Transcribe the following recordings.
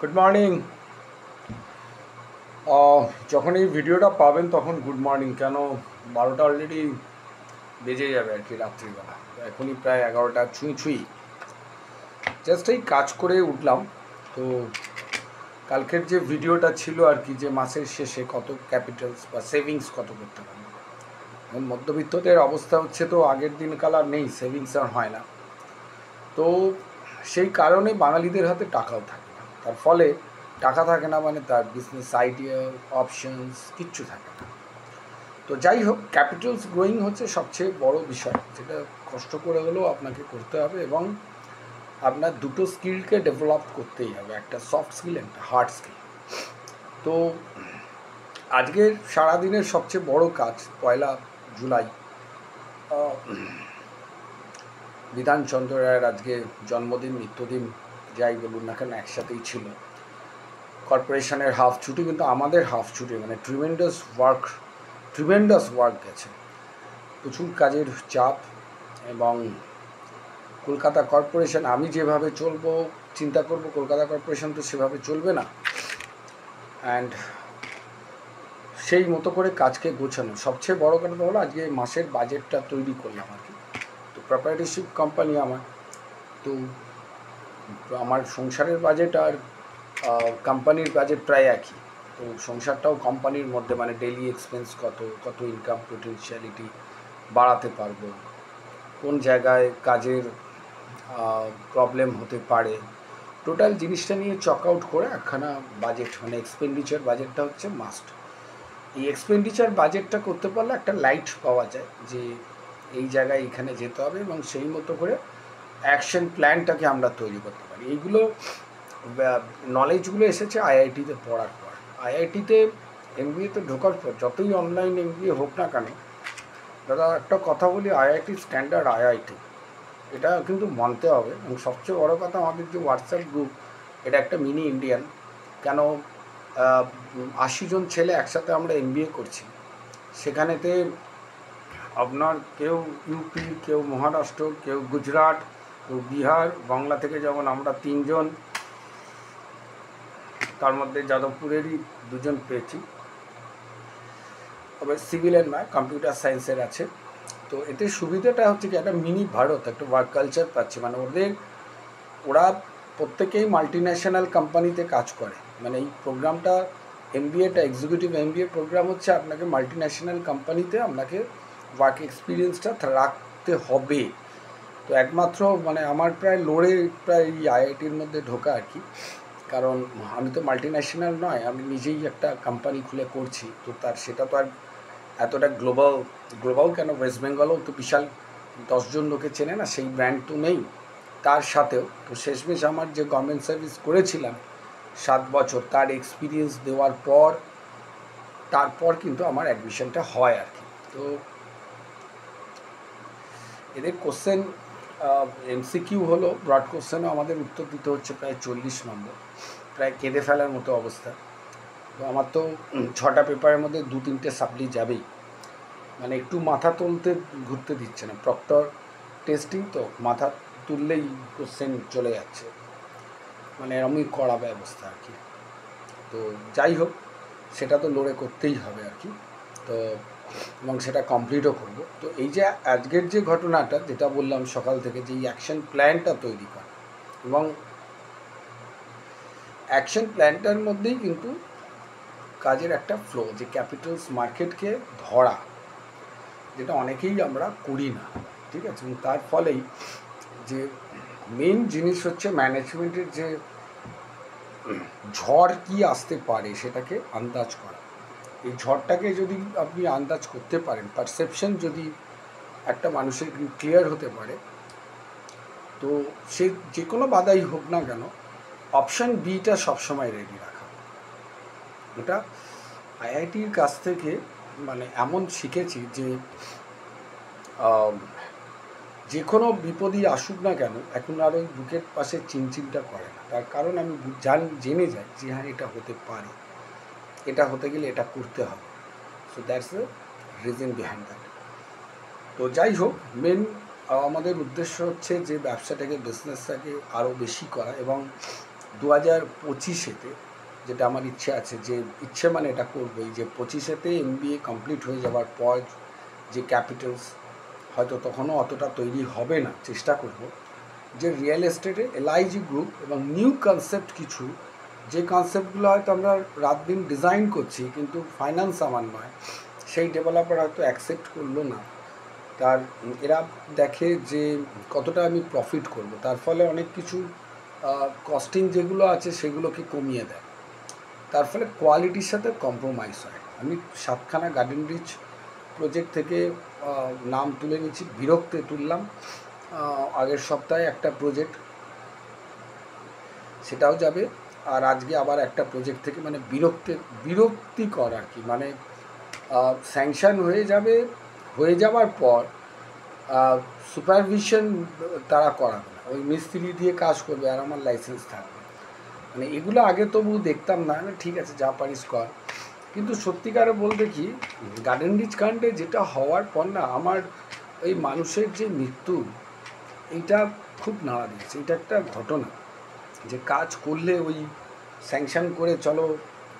Good morning. যখন এই ভিডিওটা পাবেন তখন গুড মর্নিং কেন, 12টা অলরেডি বেজে যাবে আর কি রাত্রিবেলা। এখনই প্রায় 11টা ছুঁই ছুঁই। জাস্ট এই কাজ করে উঠলাম। তো কালকের যে ভিডিওটা ছিল আর কি, যে মাসের শেষে কত ক্যাপিটালস বা সেভিংস কত করতে পারবে। এখন মধ্যবিত্তদের অবস্থা হচ্ছে, তো আগের দিনকাল আর নেই, সেভিংস আর হয় না। তো সেই কারণে বাঙালিদের হাতে টাকাও থাকে না। তার ফলে টাকা থাকে না মানে তার বিজনেস আইডিয়া, অপশনস কিচ্ছু থাকে না। তো যাই হোক, ক্যাপিটালস গ্রোয়িং হচ্ছে সবচেয়ে বড় বিষয়, যেটা কষ্ট করে হলেও আপনাকে করতে হবে এবং আপনার দুটো স্কিলকে ডেভেলপ করতেই হবে, একটা সফট স্কিল, একটা হার্ড স্কিল। তো আজকের সারাদিনের সবচেয়ে বড় কাজ, 1 জুলাই বিধানচন্দ্র রায়ের আজকে জন্মদিন, মৃত্যুদিন যাই বলুন না কেন একসাথেই ছিল। কর্পোরেশনের হাফ ছুটি, কিন্তু আমাদের হাফ ছুটি, মানে ট্রিমেন্ডাস ওয়ার্ক গেছে, প্রচুর কাজের চাপ। এবং কলকাতা কর্পোরেশন, আমি যেভাবে চলবো চিন্তা করব, কলকাতা কর্পোরেশন তো সেভাবে চলবে না। অ্যান্ড সেই মতো করে কাজকে গোছানো। সবচেয়ে বড় কথা হলো আজকে মাসের বাজেটটা তৈরি করলাম আর কি। তো প্রপার্টিশিপ কোম্পানি আমার, তো আমার সংসারের বাজেট আর কোম্পানির বাজেট প্রায় একই। তো সংসারটাও কোম্পানির মধ্যে, মানে ডেইলি এক্সপেন্স কত ইনকাম পোটেনশিয়ালিটি বাড়াতে পারবো, কোন জায়গায় কাজের প্রবলেম হতে পারে, টোটাল জিনিসটা নিয়ে চক আউট করে একখানা বাজেট, মানে এক্সপেন্ডিচার বাজেটটা হচ্ছে মাস্ট। এই এক্সপেন্ডিচার বাজেটটা করতে পারলে একটা লাইট পাওয়া যায় যে এই জায়গায় এখানে যেতে হবে, এবং সেই মতো করে অ্যাকশন প্ল্যানটাকে আমরা তৈরি করতে পারি। এইগুলো নলেজগুলো এসেছে আইআইটিতে পড়ার পর। আইআইটিতে এমবিএতে ঢোকার পর, যতই অনলাইন এমবিএ হোক না কেন দাদা, একটা কথা বলি, আইআইটি স্ট্যান্ডার্ড আইআইটি, এটা কিন্তু মানতে হবে। এবং সবচেয়ে বড় কথা, আমাদের যে হোয়াটসঅ্যাপ গ্রুপ, এটা একটা মিনি ইন্ডিয়ান। কেন 80 জন ছেলে একসাথে আমরা এমবিএ করছি, সেখানেতে আপনার কেউ ইউপি, কেউ মহারাষ্ট্র, কেউ গুজরাট, কেউ বিহার, বাংলা থেকে যেমন আমরা 3 জন, তার মধ্যে যাদবপুরেরই 2 জন পেয়েছি, তবে সিভিলের নয়, কম্পিউটার সায়েন্সের আছে। তো এতে সুবিধাটা হচ্ছে কি, একটা মিনি ভারত, একটা ওয়ার্ক কালচার পাচ্ছে। মানে ওরা প্রত্যেকেই মাল্টি ন্যাশনাল কোম্পানিতে কাজ করে। মানে এই প্রোগ্রামটা, এমবিএটা এক্সিকিউটিভ এমবিএ প্রোগ্রাম হচ্ছে, আপনাকে মাল্টি ন্যাশনাল কোম্পানিতে আপনাকে ওয়ার্ক এক্সপিরিয়েন্সটা রাখতে হবে। তো একমাত্র মানে আমার প্রায় এই আইআইটির মধ্যে ঢোকা আর কি। কারণ আমি তো মাল্টি ন্যাশনাল নয়, আমি নিজেই একটা কোম্পানি খুলে করছি। তো সেটা তো আর এতটা গ্লোবাল কেন, ওয়েস্ট বেঙ্গলেও তো বিশাল 10 জন লোকে চেনে না, সেই ব্র্যান্ড তো নেই। তার সাথেও তো শেষমেশ আমার যে গভর্নমেন্ট সার্ভিস করেছিলাম 7 বছর, তার এক্সপিরিয়েন্স দেওয়ার পর তারপর কিন্তু আমার অ্যাডমিশনটা হয় আর কি। তো এদের কোশ্চেন এমসিকিউ হলো, ব্রড কোশ্চেনও আমাদের উত্তর দিতে হচ্ছে প্রায় 40 নম্বর, প্রায় কেঁদে ফেলার মতো অবস্থা। তো আমার তো 6টা পেপারের মধ্যে 2-3টে সাপ্লি যাবেই, মানে একটু মাথা তুলতে ঘুরতে দিচ্ছে না। প্রক্টর টেস্টিং তো মাথা তুললেই কোশ্চেন চলে যাচ্ছে, মানে এরমই কড়া ব্যবস্থা আর কি। তো যাই হোক, সেটা তো লড়ে করতেই হবে আর কি। তো এবং সেটা কমপ্লিটও করব। তো এই যে আজকের যে ঘটনাটা, যেটা বললাম সকাল থেকে, যে অ্যাকশন প্ল্যানটা তৈরি করা, এবং অ্যাকশন প্ল্যানটার মধ্যেই কিন্তু কাজের একটা ফ্লো, যে ক্যাপিটালস মার্কেটকে ধরা, যেটা অনেকেই আমরা করি না, ঠিক আছে। এবং তার ফলেই যে মেন জিনিস হচ্ছে ম্যানেজমেন্টের যে ঝড় কি আসতে পারে সেটাকে আন্দাজ করা। এই ঝড়টাকে যদি আপনি আন্দাজ করতে পারেন, পারসেপশন যদি একটা মানুষের ক্লিয়ার হতে পারে, তো সে যে কোনো বাধাই হোক না কেন, অপশান বিটা সবসময় রেডি রাখা। এটা আইআইটির কাছ থেকে মানে এমন শিখেছি যে যে কোনো বিপদই আসুক না কেন, এখন আর ওই বুকের পাশে চিনচিনটা করে না। তার কারণ আমি জেনে যাই যে হ্যাঁ, এটা হতে পারে, এটা হতে গেলে এটা করতে হবে। So that's the reason behind that. তো যাই হোক, মেন আমাদের উদ্দেশ্য হচ্ছে যে ব্যবসাটাকে, বিজনেসটাকে আরও বেশি করা, এবং 2025-এতে, যেটা আমার ইচ্ছে আছে, যে ইচ্ছে মানে এটা করবোই, যে 25-এতে MBA কমপ্লিট হয়ে যাওয়ার পর যে ক্যাপিটালস হয়তো তখনও অতটা তৈরি হবে না, চেষ্টা করব যে রিয়েল এস্টেটে LIG গ্রুপ এবং নিউ কনসেপ্ট কিছু, যে কনসেপ্টগুলো হয়তো আমরা রাত দিন ডিজাইন করছি কিন্তু ফাইন্যান্স আমার নয়, সেই ডেভেলপার হয়তো অ্যাকসেপ্ট করলো না, তার এরা দেখে যে কতটা আমি প্রফিট করব, তার ফলে অনেক কিছু কস্টিং যেগুলো আছে সেগুলোকে কমিয়ে দেয়, তার ফলে কোয়ালিটির সাথে কম্প্রোমাইজ হয়। আমি 7খানা গার্ডেন রিচ প্রজেক্ট থেকে নাম তুলে নিচ্ছি, বিরক্তে তুললাম আগের সপ্তাহে একটা প্রজেক্ট, সেটাও যাবে, আর আজকে আবার একটা প্রজেক্ট থেকে, মানে বিরক্তিকর আর কি, মানে স্যাংশন হয়ে যাওয়ার পর সুপারভিশন তারা করাবে না, ওই মিস্ত্রি দিয়ে কাজ করবে আর আমার লাইসেন্স থাকবে, মানে এগুলো আগে তবু দেখতাম না, ঠিক আছে যা পারিস কর, কিন্তু সত্যিকারে বলতে কি গার্ডেন রিচ কাণ্ডে যেটা হওয়ার পর না, আমার এই মানুষের যে মৃত্যু, এইটা খুব নাড়া দিয়েছে। এটা একটা ঘটনা যে কাজ করলে ওই স্যাংশন করে চলো,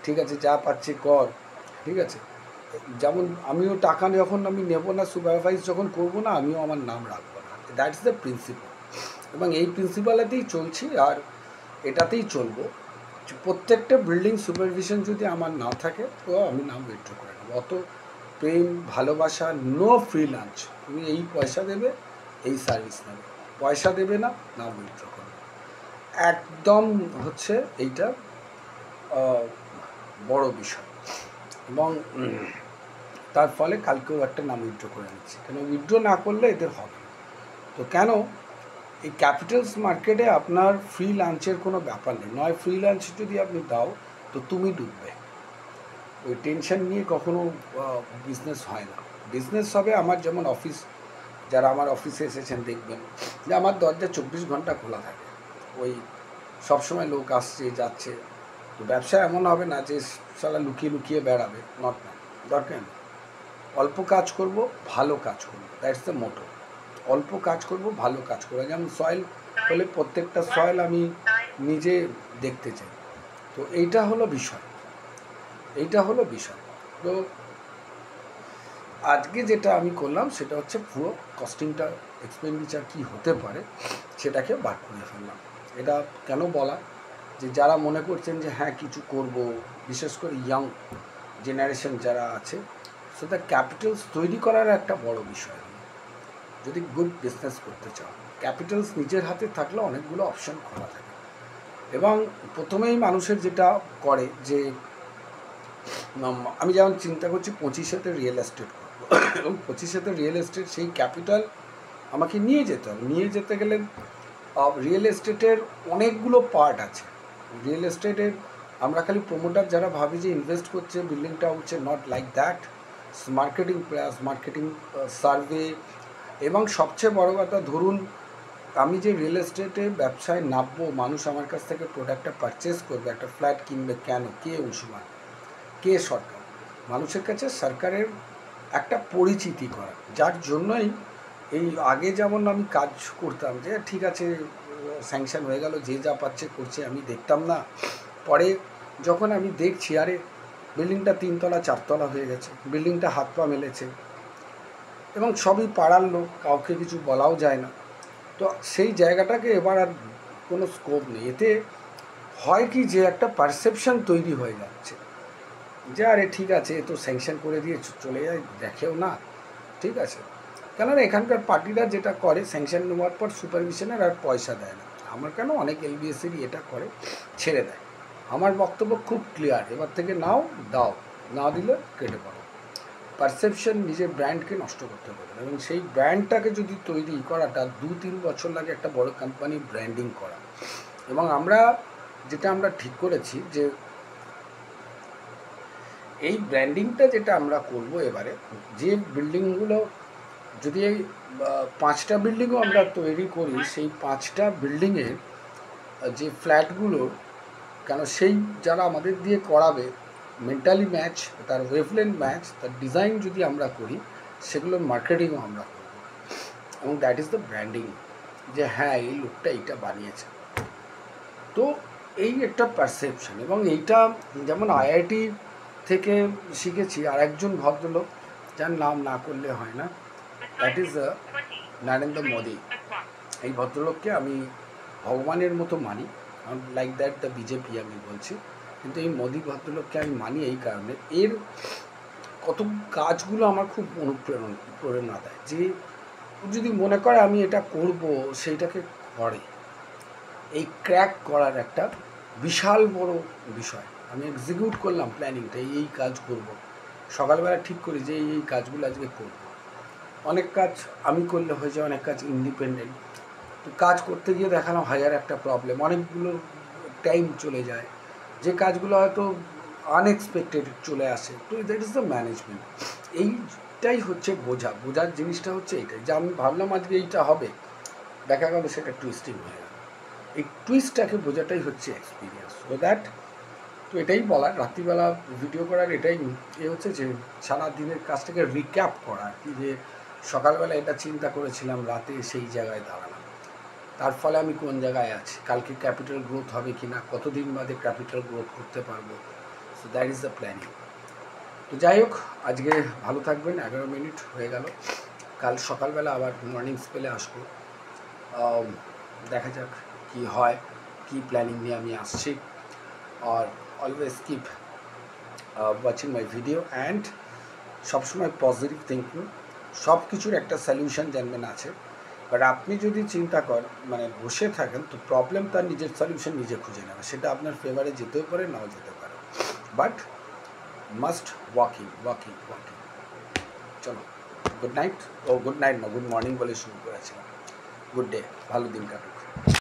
ঠিক আছে যা পাচ্ছে কর, ঠিক আছে, যেমন আমিও টাকা যখন আমি নেব না, সুপারভাইজ যখন করবো না, আমিও আমার নাম রাখবো না, দ্যাটস দ্য প্রিন্সিপাল, এবং এই প্রিন্সিপালেতেই চলছি আর এটাতেই চলবো। প্রত্যেকটা বিল্ডিং সুপারভিশন যদি আমার না থাকে তো আমি নাম উইথড্র করে নেবো। অত প্রেম ভালোবাসা, নো ফ্রি লাঞ্চ, তুমি এই পয়সা দেবে, এই সার্ভিস নেবে, পয়সা দেবে না, নাম উইথড্র করবে, একদম হচ্ছে এইটা বড় বিষয়। এবং তার ফলে কালকেও একটা নাম উইথড্র করে নিচ্ছি, কেন উইথড্র না করলে এদের হবে। তো কেন এই ক্যাপিটালস মার্কেটে আপনার ফ্রি লাঞ্চের কোনো ব্যাপার নেই, নয় ফ্রি লাঞ্চ যদি আপনি দাও তো তুমি ডুববে, ওই টেনশন নিয়ে কখনো বিজনেস হয় না। বিজনেস হবে আমার, যেমন অফিস, যারা আমার অফিসে এসেছেন দেখবেন যে আমার দরজা 24 ঘন্টা খোলা থাকে, ওই সবসময় লোক আসছে যাচ্ছে, তো ব্যবসা এমন হবে না যে সালা লুকিয়ে লুকিয়ে বেড়াবে, নট না, দরকার নেই, অল্প কাজ করব, ভালো কাজ করব, দ্যাটস দ্য মোটো, অল্প কাজ করব, ভালো কাজ করবো। যেমন সয়েল হলে প্রত্যেকটা সয়েল আমি নিজে দেখতে চাই, তো এইটা হলো বিষয়, তো আজকে যেটা আমি করলাম সেটা হচ্ছে পুরো কস্টিংটা, এক্সপেন্ডিচার কী হতে পারে সেটাকে বার করে ফেললাম। এটা কেন বলা, যে যারা মনে করছেন যে হ্যাঁ কিছু করব, বিশেষ করে ইয়াং জেনারেশন যারা আছে, সেটা ক্যাপিটালস তৈরি করার একটা বড় বিষয়। যদি গুড বিজনেস করতে চাও, ক্যাপিটালস নিজের হাতে থাকলে অনেকগুলো অপশন খোলা থাকে। এবং প্রথমেই মানুষের যেটা করে যে আমি যেমন চিন্তা করছি 25-এতে রিয়েল এস্টেট করবো, এবং 25-এতে রিয়েল এস্টেট, সেই ক্যাপিটাল আমাকে নিয়ে যেতে হবে। নিয়ে যেতে গেলে রিয়েল এস্টেটের অনেকগুলো পার্ট আছে। রিয়েল এস্টেটের আমরা খালি প্রোমোটার যারা ভাবি যে ইনভেস্ট করছে বিল্ডিংটা হচ্ছে, not like that, marketing plus marketing, survey, এবং সবচেয়ে বড় কথা, ধরুন আমি যে রিয়েল এস্টেটে ব্যবসায় নামবো, মানুষ আমার কাছ থেকে প্রোডাক্টটা পারচেস করবে, একটা ফ্ল্যাট কিনবে, কেন, কে অংশীদার, কে সরকার, মানুষের কাছে সরকারের একটা পরিচিতি করা, যার জন্যই এই আগে যেমন আমি কাজ করতাম যে ঠিক আছে স্যাংশন হয়ে গেল, যে যা পাচ্ছে করছে, আমি দেখতাম না, পরে যখন আমি দেখছি আরে বিল্ডিংটা 3 তলা 4 তলা হয়ে গেছে, বিল্ডিংটা হাত পা মেলেছে, এবং সবই পাড়ার লোক, কাউকে কিছু বলাও যায় না, তো সেই জায়গাটাকে এবার আর কোনো স্কোপ নেই। এতে হয় কি যে একটা পারসেপশন তৈরি হয়ে যাচ্ছে যে আরে ঠিক আছে এ তো স্যাংশন করে দিয়ে চলে যায়, দেখেও না, ঠিক আছে, কেননা এখানকার পার্টিরা যেটা করে স্যাংশন নেওয়ার পর সুপারভিশনের আর পয়সা দেয় না। আমার কেন অনেক LBSেরই এটা করে, ছেড়ে দেয়। আমার বক্তব্য খুব ক্লিয়ার, এবার থেকে নাও, দাও, না দিলে কেটে পড়ো। পারসেপশন নিজের ব্র্যান্ডকে নষ্ট করতে পারে, এবং সেই ব্র্যান্ডটাকে যদি তৈরি করাটা 2-3 বছর লাগে, একটা বড় কোম্পানি ব্র্যান্ডিং করা। এবং আমরা ঠিক করেছি যে এই ব্র্যান্ডিংটা যেটা আমরা করব এবারে, যে বিল্ডিংগুলো, যদি এই 5টা বিল্ডিংও আমরা তৈরি করি, সেই 5টা বিল্ডিংয়ের যে ফ্ল্যাটগুলো, কেন সেই যারা আমাদের দিয়ে করাবে মেন্টালি ম্যাচ, তার ওয়েভলেন্থ ম্যাচ, তার ডিজাইন যদি আমরা করি, সেগুলোর মার্কেটিংও আমরা করব, এবং দ্যাট ইজ দ্য ব্র্যান্ডিং, যে হ্যাঁ এই লোকটা এইটা বানিয়েছে। তো এই একটা পারসেপশন, এবং এইটা যেমন আইআইটি থেকে শিখেছি। আর একজন ভদ্রলোক, যার নাম না করলে হয় না, দ্যাট ইজ নরেন্দ্র মোদি। এই ভদ্রলোককে আমি ভগবানের মতো মানি, লাইক দ্যাট দ্য বিজেপি আমি বলছি, কিন্তু এই মোদি ভদ্রলোককে আমি মানি এই কারণে, এর কত কাজগুলো আমার খুব প্রেরণা দেয়, যে যদি মনে করে আমি এটা করব, সেইটাকে করে। এই ক্র্যাক করার একটা বিশাল বড় বিষয়। আমি এক্সিকিউট করলাম প্ল্যানিংটা, এই কাজ করব, সকালবেলা ঠিক করি যে এই কাজগুলো আজকে করব। অনেক কাজ আমি করলে হয়ে যায়, অনেক কাজ ইন্ডিপেন্ডেন্ট। তো কাজ করতে গিয়ে দেখালাম হাজার একটা প্রবলেম, অনেকগুলো টাইম চলে যায়, যে কাজগুলো হয়তো আনএক্সপেক্টেড চলে আসে। তো দ্যাট ইজ দ্য ম্যানেজমেন্ট। এইটাই হচ্ছে বোঝার জিনিসটা হচ্ছে এইটাই, যে আমি ভাবলাম আজকে এইটা হবে, দেখা গেল সেটা টুইস্টিং হয়ে গেল। এই টুইস্টটাকে বোঝাটাই হচ্ছে এক্সপিরিয়েন্স। সো দ্যাট, তো এটাই বলার, রাত্রিবেলা ভিডিও করার এটাই হচ্ছে যে সারা দিনের কাজটাকে রিক্যাপ করা আর কি, যে সকালবেলা এটা চিন্তা করেছিলাম, রাতে সেই জায়গায় দাঁড়ালাম, তার ফলে আমি কোন জায়গায় আছি, কালকে ক্যাপিটাল গ্রোথ হবে কি না, কতদিন বাদে ক্যাপিটাল গ্রোথ করতে পারবো। So that is the planning. তো যাই হোক, আজকে ভালো থাকবেন। 11 মিনিট হয়ে গেল, কাল সকালবেলা আবার মর্নিং স্পেলে আসবো। দেখা যাক কি হয়, কি প্ল্যানিং নিয়ে আমি আসছি। আর always keep watching my video, and সবসময় পজিটিভ থিঙ্কিং। সব কিছুর একটা সলিউশন জানবেন আছে, বাট আপনি যদি চিন্তা মানে বসে থাকেন, তো প্রবলেম তার নিজের সলিউশন নিজে খুঁজে নেবে, সেটা আপনার ফেভারে যেতেও পারে, নাও যেতে পারে, বাট মাস্ট ওয়াকিং। চলো, গুড নাইট। ও গুড নাইট না, গুড মর্নিং বলে শুরু করেছিলাম। গুড ডে, ভালো দিন কাটুক।